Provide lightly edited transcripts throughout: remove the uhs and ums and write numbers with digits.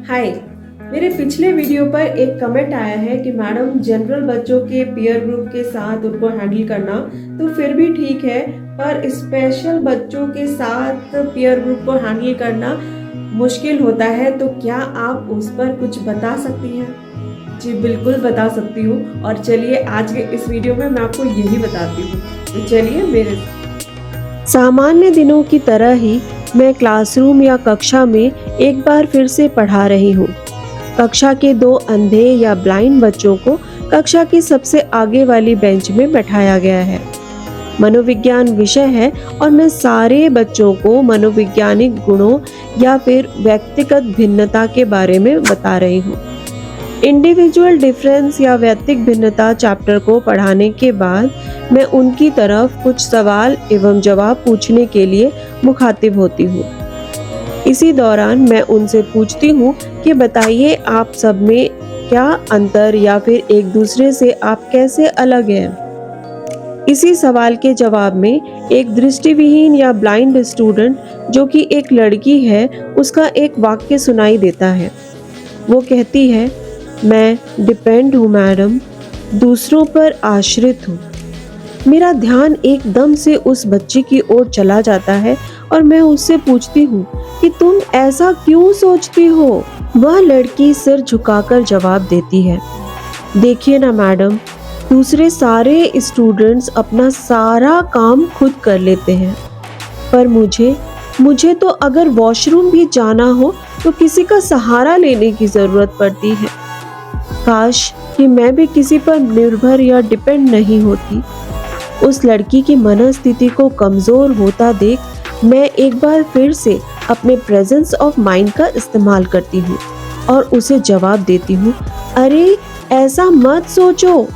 हाय। मेरे पिछले वीडियो पर एक कमेंट आया है कि मैडम जनरल बच्चों के पीयर ग्रुप के साथ उनको हैंडल करना तो फिर भी ठीक है, पर स्पेशल बच्चों के साथ पीयर ग्रुप को हैंडल करना मुश्किल होता है, तो क्या आप उस पर कुछ बता सकती हैं? जी बिल्कुल बता सकती हूँ, और चलिए आज के इस वीडियो में मैं आपको यही बताती हूँ। तो चलिए मेरे सामान्य दिनों की तरह ही मैं क्लासरूम या कक्षा में एक बार फिर से पढ़ा रही हूँ। कक्षा के 2 अंधे या ब्लाइंड बच्चों को कक्षा की सबसे आगे वाली बेंच में बैठाया गया है। मनोविज्ञान विषय है और मैं सारे बच्चों को मनोवैज्ञानिक गुणों या फिर व्यक्तिगत भिन्नता के बारे में बता रही हूँ। इंडिविजुअल डिफरेंस या व्यक्तिगत भिन्नता चैप्टर को पढ़ाने के बाद मैं उनकी तरफ कुछ सवाल एवं जवाब पूछने के लिए मुखातिब होती हूँ। इसी दौरान मैं उनसे पूछती हूँ कि बताइए आप सब में क्या अंतर या फिर एक दूसरे से आप कैसे अलग हैं। इसी सवाल के जवाब में एक दृष्टिविहीन या ब्लाइंड स्टूडेंट जो कि एक लड़की है, उसका एक वाक्य सुनाई देता है। वो कहती है, मैं डिपेंड हूँ मैडम, दूसरों पर आश्रित हूँ। मेरा ध्यान एकदम से उस बच्चे की ओर चला जाता है और मैं उससे पूछती हूँ कि तुम ऐसा क्यों सोचती हो। वह लड़की सिर झुकाकर जवाब देती है, देखिए ना मैडम, दूसरे सारे स्टूडेंट्स अपना सारा काम खुद कर लेते हैं, पर मुझे तो अगर वॉशरूम भी जाना हो तो किसी का सहारा लेने की जरूरत पड़ती है। काश कि मैं भी किसी पर निर्भर या डिपेंड नहीं होती। उस लड़की की मनस्थिति को कमजोर होता देख मैं एक बार फिर से अपने प्रेजेंस ऑफ माइंड का इस्तेमाल करती हूँ और उसे जवाब देती हूँ, अरे ऐसा मत सोचो,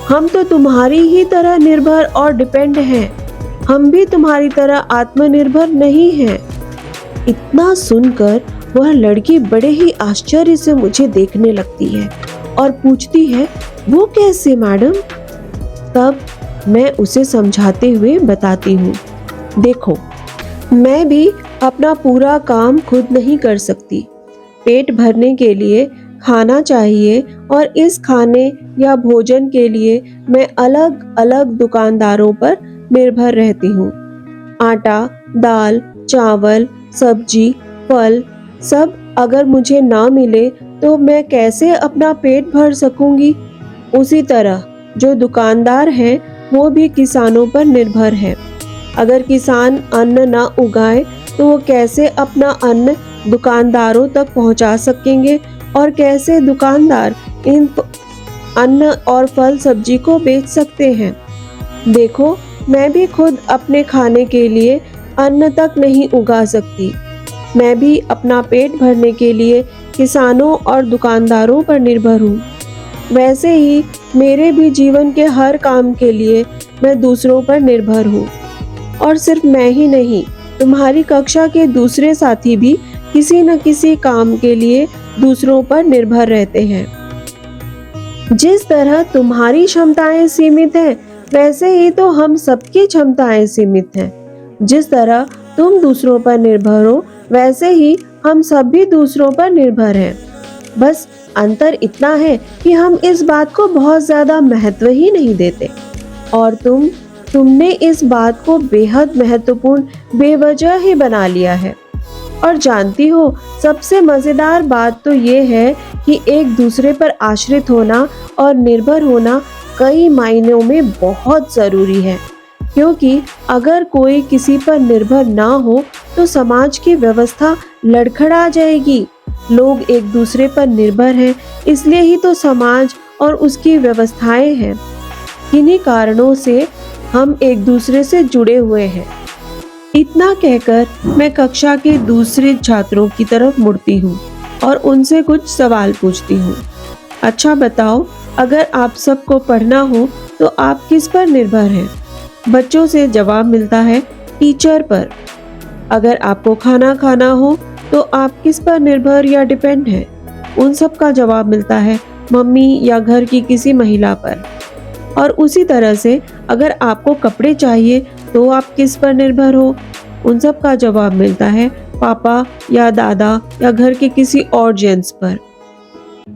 हम तो तुम्हारी ही तरह निर्भर और डिपेंड हैं। हम भी तुम्हारी तरह आत्मनिर्भर नहीं हैं। इतना सुनकर वह लड़की बड़े ही आश्चर्य से मुझे देखने लगती है और पूछती है, वो कैसे मैडम। तब मैं उसे समझाते हुए बताती हूँ, देखो मैं भी अपना पूरा काम खुद नहीं कर सकती। पेट भरने के लिए खाना चाहिए और इस खाने या भोजन के लिए मैं अलग अलग दुकानदारों पर निर्भर रहती हूँ। आटा, दाल, चावल, सब्जी, फल सब अगर मुझे ना मिले तो मैं कैसे अपना पेट भर सकूंगी। उसी तरह जो दुकानदार हैं वो भी किसानों पर निर्भर है। अगर किसान अन्न ना उगाए तो वो कैसे अपना अन्न दुकानदारों तक पहुंचा सकेंगे, और कैसे दुकानदार इन अन्न और फल सब्जी को बेच सकते हैं। देखो मैं भी खुद अपने खाने के लिए अन्न तक नहीं उगा सकती। मैं भी अपना पेट भरने के लिए किसानों और दुकानदारों पर निर्भर हूँ। वैसे ही मेरे भी जीवन के हर काम के लिए मैं दूसरों पर निर्भर हूँ। और सिर्फ मैं ही नहीं, तुम्हारी कक्षा के दूसरे साथी भी किसी न किसी काम के लिए दूसरों पर निर्भर रहते हैं। जिस तरह तुम्हारी क्षमताएं सीमित हैं, वैसे ही तो हम सबकी क्षमताएं सीमित हैं। जिस तरह तुम दूसरों पर निर्भर हो, वैसे ही हम सब भी दूसरों पर निर्भर हैं। बस अंतर इतना है कि हम इस बात को बहुत ज्यादा महत्व ही नहीं देते, और तुमने इस बात को बेहद महत्वपूर्ण बेवजह ही बना लिया है। और जानती हो, सबसे मजेदार बात तो ये है कि एक दूसरे पर आश्रित होना और निर्भर होना कई मायनों में बहुत जरूरी है, क्योंकि अगर कोई किसी पर निर्भर ना हो तो समाज की व्यवस्था लड़खड़ा जाएगी। लोग एक दूसरे पर निर्भर हैं, इसलिए ही तो समाज और उसकी व्यवस्थाएं हैं। किन्हीं कारणों से हम एक दूसरे से जुड़े हुए हैं। इतना कहकर मैं कक्षा के दूसरे छात्रों की तरफ मुड़ती हूँ और उनसे कुछ सवाल पूछती हूँ। अच्छा बताओ, अगर आप सबको पढ़ना हो तो आप किस पर निर्भर हैं? बच्चों से जवाब मिलता है, टीचर पर। अगर आपको खाना खाना हो तो आप किस पर निर्भर या डिपेंड हैं? उन सब का जवाब मिलता है, मम्मी या घर की किसी महिला पर। और उसी तरह से अगर आपको कपड़े चाहिए तो आप किस पर निर्भर हो? उन सब का जवाब मिलता है, पापा या दादा या घर के किसी और जेंट्स पर।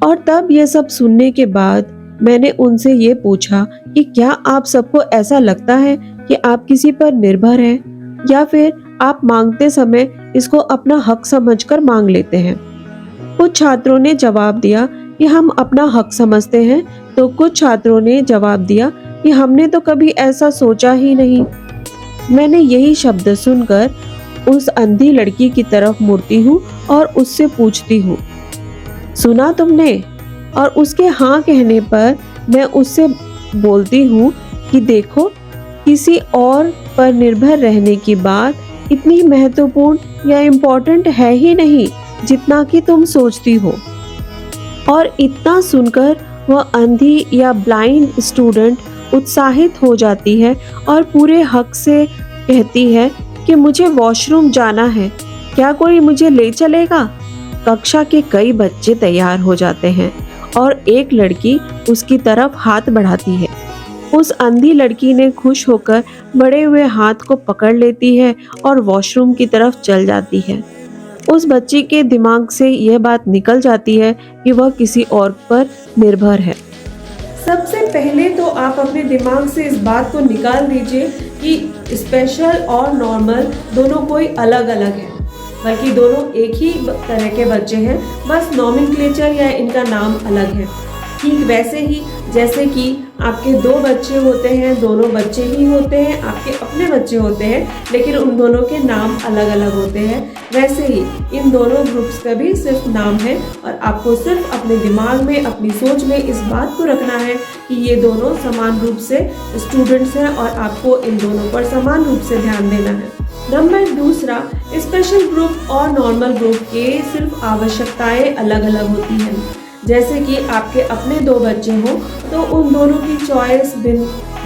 और तब ये सब सुनने के बाद मैंने उनसे ये पूछा कि क्या आप सबको ऐसा लगता है कि आप किसी पर निर्भर हैं या फिर आप मांगते समय इसको अपना हक समझकर मांग लेते हैं। कुछ छात्रों ने जवाब दिया कि हम अपना हक समझते हैं, तो कुछ छात्रों ने जवाब दिया कि हमने तो कभी ऐसा सोचा ही नहीं। मैंने यही शब्द सुनकर उस अंधी लड़की की तरफ मुड़ती हूँ और उससे पूछती हूँ, सुना तुमने? और उसके हाँ कहने पर मैं उससे बोलती हूँ कि देखो, किसी और पर निर्भर रहने की बात इतनी महत्वपूर्ण या इम्पोर्टेंट है ही नहीं जितना कि तुम सोचती हो। और इतना सुनकर वह अंधी या ब्लाइंड स्टूडेंट उत्साहित हो जाती है और पूरे हक से कहती है कि मुझे वॉशरूम जाना है, क्या कोई मुझे ले चलेगा? कक्षा के कई बच्चे तैयार हो जाते हैं और एक लड़की उसकी तरफ हाथ बढ़ाती है। उस अंधी लड़की ने खुश होकर बढ़े हुए हाथ को पकड़ लेती है और वॉशरूम की तरफ चल जाती है। उस बच्ची के दिमाग से यह बात निकल जाती है कि वह किसी और पर निर्भर है। सबसे पहले तो आप अपने दिमाग से इस बात को निकाल दीजिए कि स्पेशल और नॉर्मल दोनों कोई अलग अलग है, बल्कि दोनों एक ही तरह के बच्चे हैं, बस नॉमेनक्लेचर या इनका नाम अलग है। ठीक वैसे ही जैसे कि आपके दो बच्चे होते हैं, दोनों बच्चे ही होते हैं, आपके अपने बच्चे होते हैं, लेकिन उन दोनों के नाम अलग अलग होते हैं, वैसे ही इन दोनों ग्रुप्स का भी सिर्फ नाम है। और आपको सिर्फ अपने दिमाग में, अपनी सोच में इस बात को रखना है कि ये दोनों समान रूप से स्टूडेंट्स हैं और आपको इन दोनों पर समान रूप से ध्यान देना है। नंबर दूसरा, स्पेशल ग्रुप और नॉर्मल ग्रुप के सिर्फ आवश्यकताएं अलग अलग होती हैं। जैसे कि आपके अपने दो बच्चे हों तो उन दोनों की चॉइस,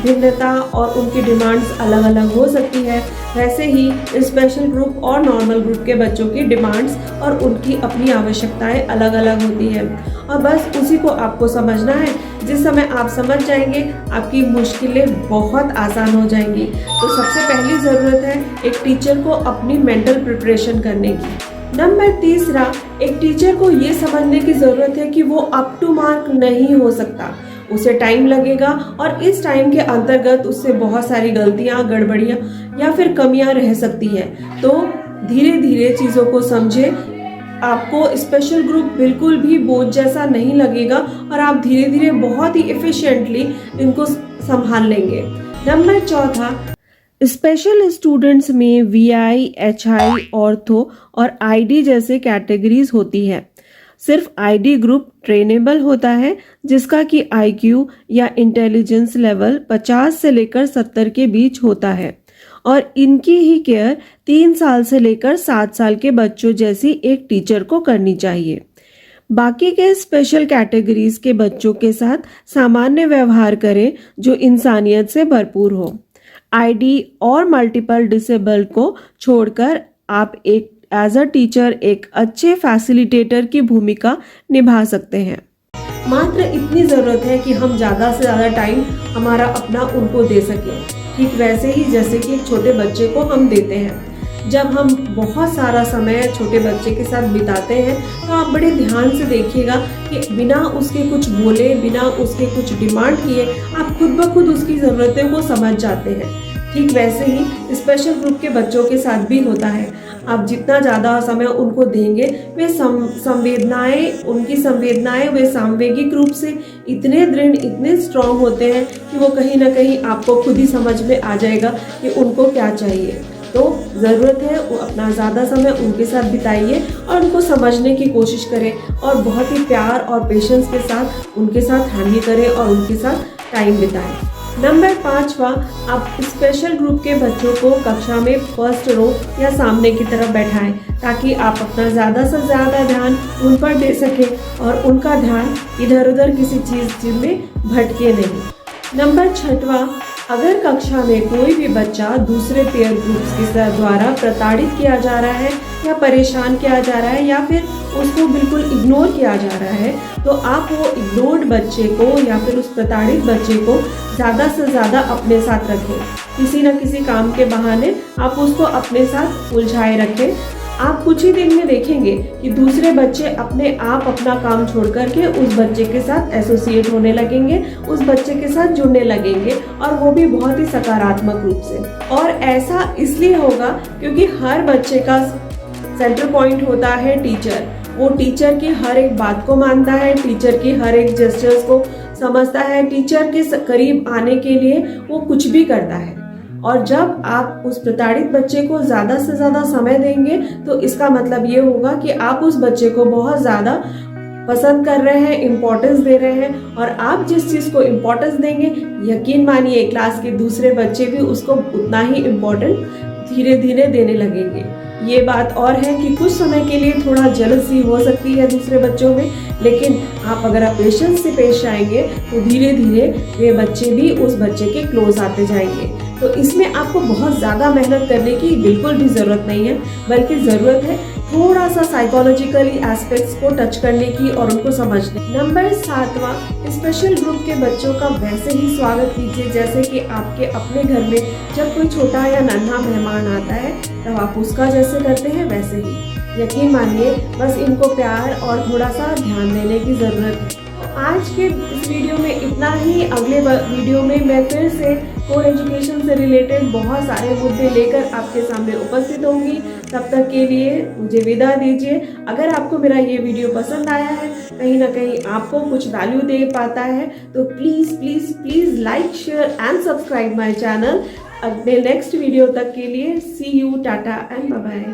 भिन्नता और उनकी डिमांड्स अलग अलग हो सकती है। वैसे ही स्पेशल ग्रुप और नॉर्मल ग्रुप के बच्चों की डिमांड्स और उनकी अपनी आवश्यकताएं अलग अलग होती है। और बस उसी को आपको समझना है। जिस समय आप समझ जाएंगे, आपकी मुश्किलें बहुत आसान हो जाएंगी। तो सबसे पहली ज़रूरत है एक टीचर को अपनी मेंटल प्रिपरेशन करने की। नंबर तीसरा, एक टीचर को ये समझने की ज़रूरत है कि वो अप टू मार्क नहीं हो सकता, उसे टाइम लगेगा और इस टाइम के अंतर्गत उससे बहुत सारी गलतियाँ, गड़बड़ियाँ या फिर कमियाँ रह सकती हैं। तो धीरे धीरे चीज़ों को समझे। आपको स्पेशल ग्रुप बिल्कुल भी बोझ जैसा नहीं लगेगा और आप धीरे धीरे बहुत ही एफिशिएंटली इनको संभाल लेंगे। नंबर चौथा, स्पेशल स्टूडेंट्स में VI, HI, ऑर्थो और ID जैसे कैटेगरीज होती है। सिर्फ ID ग्रुप ट्रेनेबल होता है, जिसका कि IQ या इंटेलिजेंस लेवल 50 से लेकर 70 के बीच होता है और इनकी ही केयर 3 साल से लेकर 7 साल के बच्चों जैसी एक टीचर को करनी चाहिए। बाकी के स्पेशल कैटेगरीज के बच्चों के साथ सामान्य व्यवहार करें जो इंसानियत से भरपूर हो। ID और मल्टीपल डिसेबल को छोड़कर आप एक एज अ टीचर एक अच्छे फैसिलिटेटर की भूमिका निभा सकते हैं। मात्र इतनी ज़रूरत है कि हम ज़्यादा से ज़्यादा टाइम हमारा अपना उनको दे सकें। ठीक वैसे ही जैसे कि एक छोटे बच्चे को हम देते हैं। जब हम बहुत सारा समय छोटे बच्चे के साथ बिताते हैं तो आप बड़े ध्यान से देखिएगा कि बिना उसके कुछ बोले, बिना उसके कुछ डिमांड किए, आप खुद ब खुद उसकी ज़रूरतें को समझ जाते हैं। ठीक वैसे ही स्पेशल ग्रुप के बच्चों के साथ भी होता है। आप जितना ज़्यादा समय उनको देंगे, वे उनकी संवेदनाएं वे सामवेगिक रूप से इतने दृढ़, इतने स्ट्रांग होते हैं कि वो कहीं ना कहीं आपको खुद ही समझ में आ जाएगा कि उनको क्या चाहिए। तो ज़रूरत है वो अपना ज़्यादा समय उनके साथ बिताइए और उनको समझने की कोशिश करें और बहुत ही प्यार और पेशेंस के साथ उनके साथ हैंडल करें और उनके साथ टाइम बिताएं। नंबर 5वां, आप स्पेशल ग्रुप के बच्चों को कक्षा में फर्स्ट रो या सामने की तरफ बैठाएं ताकि आप अपना ज़्यादा से ज़्यादा ध्यान उन पर दे सकें और उनका ध्यान इधर उधर किसी चीज़ में भटके नहीं। नंबर 6वां, अगर कक्षा में कोई भी बच्चा दूसरे पेयर ग्रुप्स के द्वारा प्रताड़ित किया जा रहा है या परेशान किया जा रहा है या फिर उसको बिल्कुल इग्नोर किया जा रहा है, तो आप वो इग्नोर्ड बच्चे को या फिर उस प्रताड़ित बच्चे को ज़्यादा से ज़्यादा अपने साथ रखें। किसी न किसी काम के बहाने आप उसको अपने साथ उलझाए रखें आप कुछ ही दिन में देखेंगे कि दूसरे बच्चे अपने आप अपना काम छोड़ करके उस बच्चे के साथ एसोसिएट होने लगेंगे, उस बच्चे के साथ जुड़ने लगेंगे, और वो भी बहुत ही सकारात्मक रूप से। और ऐसा इसलिए होगा क्योंकि हर बच्चे का सेंटर पॉइंट होता है टीचर। वो टीचर की हर एक बात को मानता है, टीचर की हर एक जेस्चर्स को समझता है, टीचर के करीब आने के लिए वो कुछ भी करता है। और जब आप उस प्रताड़ित बच्चे को ज़्यादा से ज़्यादा समय देंगे तो इसका मतलब ये होगा कि आप उस बच्चे को बहुत ज़्यादा पसंद कर रहे हैं, इम्पोर्टेंस दे रहे हैं। और आप जिस चीज़ को इम्पोर्टेंस देंगे, यकीन मानिए क्लास के दूसरे बच्चे भी उसको उतना ही इम्पोर्टेंट धीरे धीरे देने लगेंगे। ये बात और है कि कुछ समय के लिए थोड़ा जलसी हो सकती है दूसरे बच्चों में, लेकिन आप अगर आप पेशेंस से पेश आएंगे तो धीरे धीरे वे बच्चे भी उस बच्चे के क्लोज आते जाएंगे। तो इसमें आपको बहुत ज़्यादा मेहनत करने की बिल्कुल भी ज़रूरत नहीं है, बल्कि ज़रूरत है थोड़ा सा साइकोलॉजिकली एस्पेक्ट्स को टच करने की और उनको समझने। नंबर 7वां, स्पेशल ग्रुप के बच्चों का वैसे ही स्वागत कीजिए जैसे कि आपके अपने घर में जब कोई छोटा या नन्हा मेहमान आता है तब आप उसका जैसे करते हैं वैसे ही। यकीन मानिए बस इनको प्यार और थोड़ा सा ध्यान देने की ज़रूरत है। आज के इस वीडियो में इतना ही। अगले वीडियो में मैं फिर से को एजुकेशन से रिलेटेड बहुत सारे मुद्दे लेकर आपके सामने उपस्थित होंगी। तब तक के लिए मुझे विदा दीजिए। अगर आपको मेरा ये वीडियो पसंद आया है, कहीं ना कहीं आपको कुछ वैल्यू दे पाता है, तो please please please like, share and subscribe my channel. अगले नेक्स्ट वीडियो तक के लिए see you, tata and bye bye.